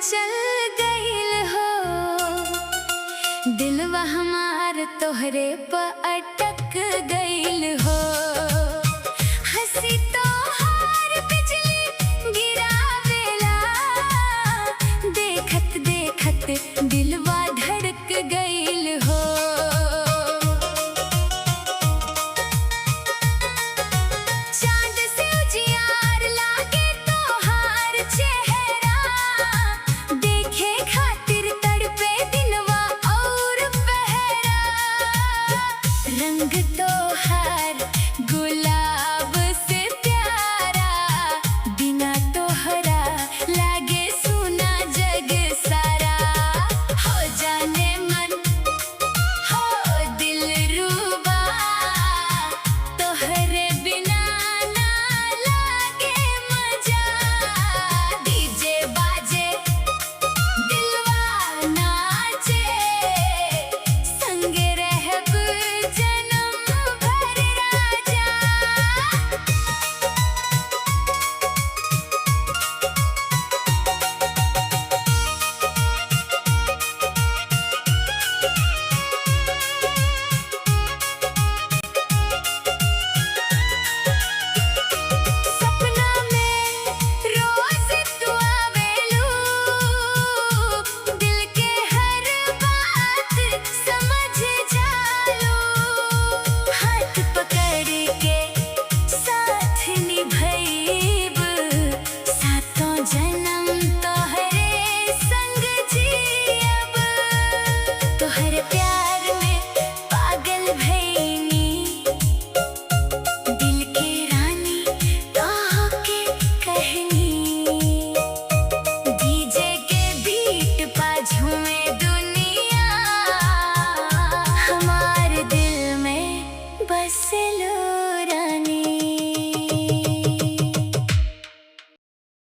चल गईल हो। दिलवा हमार तोहरे पे अटक गईल हो। हंसी तोहार बिजली गिरावेला, देखत देखत दिलवा धड़क गईल हो। चांद से उजियार लागे तोहार चेहरा, देखे खातिर तड़पे दिलवा और पहरा। रंग तोहार